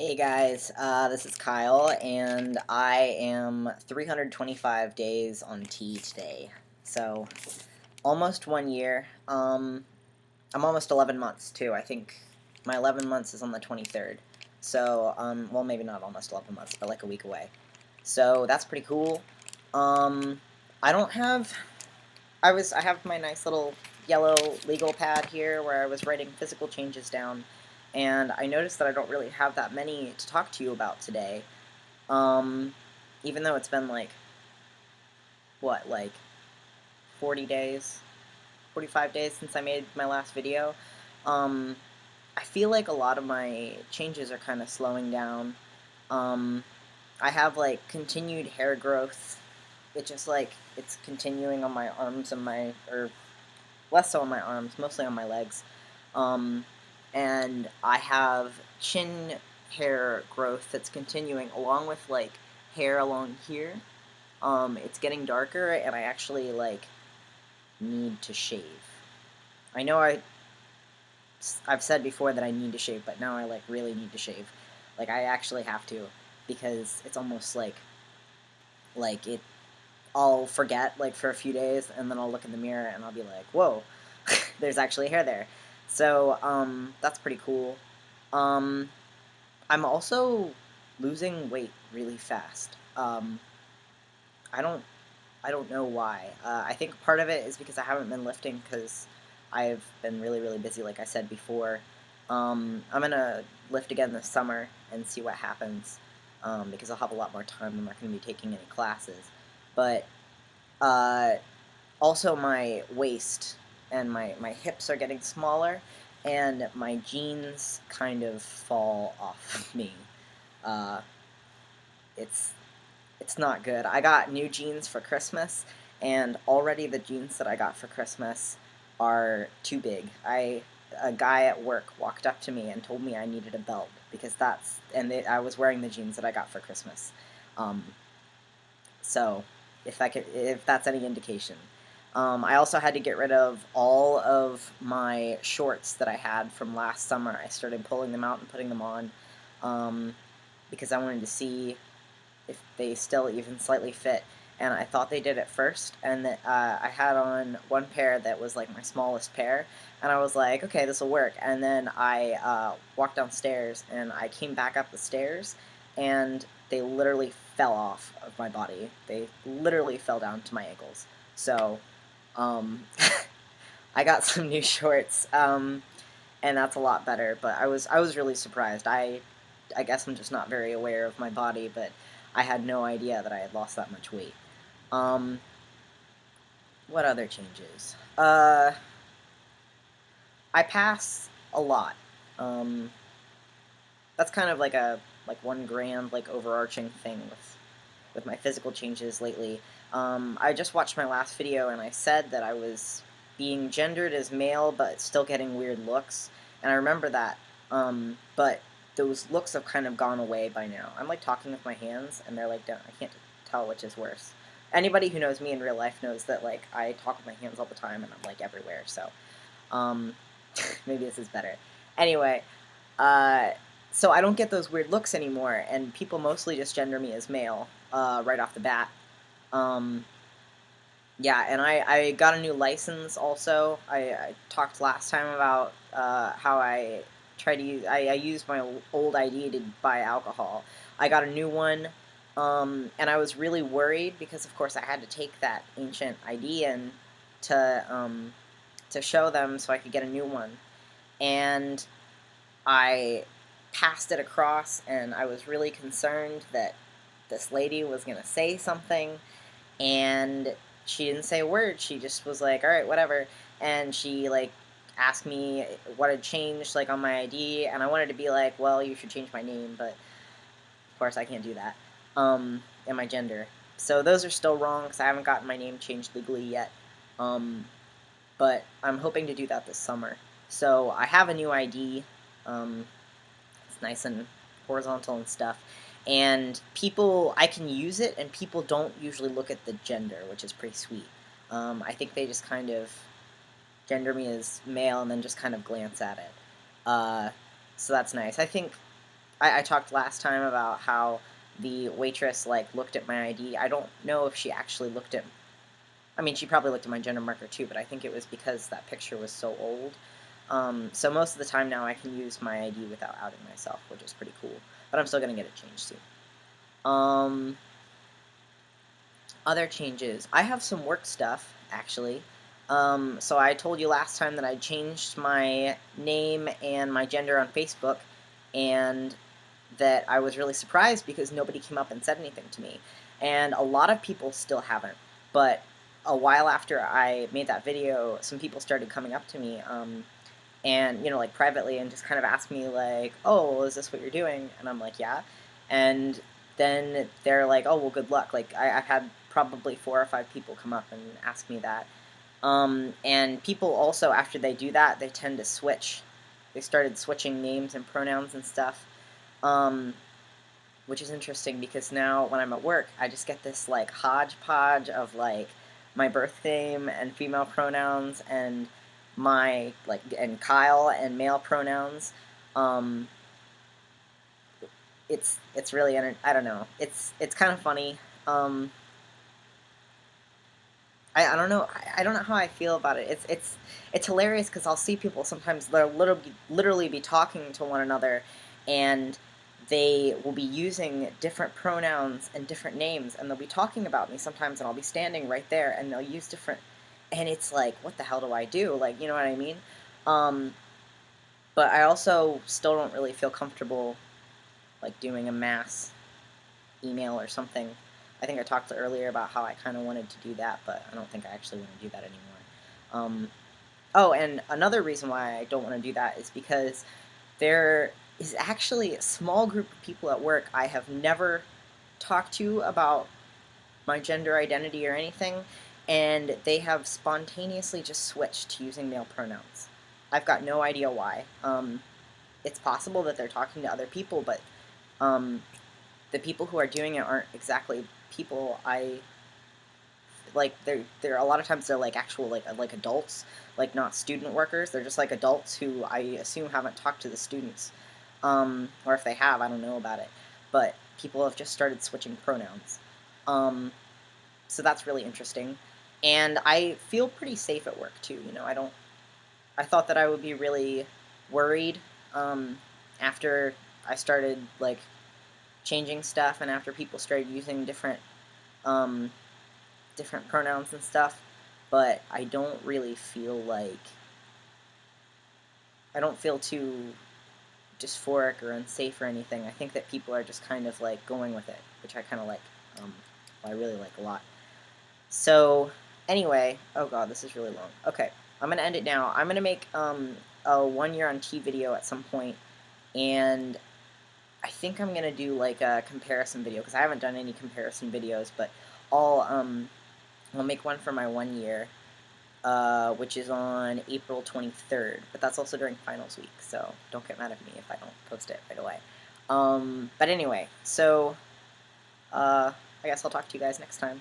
Hey guys, this is Kyle, and I am 325 days on T today. So, almost 1 year. I'm almost 11 months too. I think my 11 months is on the 23rd. So, well, maybe not almost 11 months, but like a week away. So, that's pretty cool. I don't have. I have my nice little yellow legal pad here where I was writing physical changes down, and I noticed that I don't really have that many to talk to you about today. Um, Even though it's been like, what, like 40 days, 45 days since I made my last video. Um, I feel like a lot of my changes are kind of slowing down. Um, I have like continued hair growth. It just like, it's continuing on my arms and or less so on my arms, mostly on my legs. Um, and I have chin hair growth that's continuing along with like hair along here. It's getting darker, and I actually like need to shave. I know I've said before that I need to shave, but now I like really need to shave. Like I actually have to, because it's almost like it. I'll forget like for a few days, and then I'll look in the mirror and I'll be like, "Whoa, there's actually hair there." So that's pretty cool. Um, I'm also losing weight really fast. I don't I don't know why. I think part of it is because I haven't been lifting because I've been really, really busy, like I said before. I'm going to lift again this summer and see what happens, because I'll have a lot more time. I'm not going to be taking any classes. But uh, also, my waist and my hips are getting smaller, and my jeans kind of fall off of me. Uh, it's it's not good. I got new jeans for Christmas, and already the jeans that I got for Christmas are too big. A guy at work walked up to me and told me I needed a belt because I was wearing the jeans that I got for Christmas. Um, so if that's any indication. I also had to get rid of all of my shorts that I had from last summer. I started pulling them out and putting them on, um, because I wanted to see if they still even slightly fit. And I thought they did at first, and that I had on one pair that was like my smallest pair, and I was like, okay, this will work. And then I walked downstairs, and I came back up the stairs, and they literally fell off of my body. They literally fell down to my ankles. So, um, I got some new shorts, and that's a lot better. But I was really surprised. I guess I'm just not very aware of my body, but I had no idea that I had lost that much weight. Um, what other changes? I pass a lot. Um, that's kind of like a like one grand like overarching thing with my physical changes lately. I just watched my last video, and I said that I was being gendered as male but still getting weird looks, and I remember that. But those looks have kind of gone away by now. I'm like talking with my hands, and they're like down. I can't tell which is worse. Anybody who knows me in real life knows that like I talk with my hands all the time, and I'm like everywhere. So um, maybe this is better. Anyway, uh, so I don't get those weird looks anymore, and people mostly just gender me as male right off the bat. Um, yeah, and I got a new license also. I talked last time about how I tried to use I used my old ID to buy alcohol. I got a new one, and I was really worried because of course I had to take that ancient ID in to show them so I could get a new one. And I passed it across, and I was really concerned that this lady was going to say something, and she didn't say a word. She just was like, all right, whatever. And she, like, asked me what had changed, like, on my ID, and I wanted to be like, well, you should change my name, but of course I can't do that, and my gender. So those are still wrong, because I haven't gotten my name changed legally yet, um, but I'm hoping to do that this summer. So I have a new ID. It's nice and horizontal and stuff. And I can use it, and people don't usually look at the gender, which is pretty sweet. I think they just kind of gender me as male and then just kind of glance at it. Uh, so that's nice. I think I talked last time about how the waitress, like, looked at my ID. I don't know if she actually looked at, I mean, she probably looked at my gender marker too, but I think it was because that picture was so old. So most of the time now I can use my ID without outing myself, which is pretty cool. But I'm still going to get it changed soon. Other changes. I have some work stuff, actually. So I told you last time that I changed my name and my gender on Facebook, and that I was really surprised because nobody came up and said anything to me. And a lot of people still haven't. But a while after I made that video, some people started coming up to me, and, you know, like, privately, and just kind of asked me, like, oh, well, is this what you're doing? And I'm like, yeah. And then they're like, oh, well, good luck. Like, I've had probably 4 or 5 people come up and ask me that. And people also, after they do that, they tend to switch. They started switching names and pronouns and stuff, which is interesting because now when I'm at work, I just get this, like, hodgepodge of, like, my birth name and female pronouns and my, like, and Kyle and male pronouns. It's really, I don't know. It's kind of funny. I don't know. I don't know how I feel about it. It's hilarious because I'll see people sometimes, they'll literally be talking to one another, and they will be using different pronouns and different names, and they'll be talking about me sometimes, and I'll be standing right there, and they'll use different, and it's like, what the hell do I do? Like, you know what I mean? But I also still don't really feel comfortable, like, doing a mass email or something. I think I talked earlier about how I kind of wanted to do that, but I don't think I actually want to do that anymore. Oh, and another reason why I don't want to do that is because there is actually a small group of people at work I have never talked to about my gender identity or anything, and they have spontaneously just switched to using male pronouns. I've got no idea why. It's possible that they're talking to other people, but the people who are doing it aren't exactly people I like. They're a lot of times they're like actual like adults, like not student workers. They're just like adults who I assume haven't talked to the students, or if they have, I don't know about it. But people have just started switching pronouns, so that's really interesting, and I feel pretty safe at work too. You know, I thought that I would be really worried after I started, like, changing stuff, and after people started using different different pronouns and stuff, but I don't really feel like, I don't feel too dysphoric or unsafe or anything. I think that people are just kind of, like, going with it, which I kind of like. I really like a lot. So anyway, oh god, this is really long. Okay, I'm gonna end it now. I'm gonna make a 1 year on T video at some point, and I think I'm gonna do, like, a comparison video because I haven't done any comparison videos, but I'll make one for my 1 year, which is on April 23rd. But that's also during finals week, so don't get mad at me if I don't post it right away. But anyway, so I guess I'll talk to you guys next time.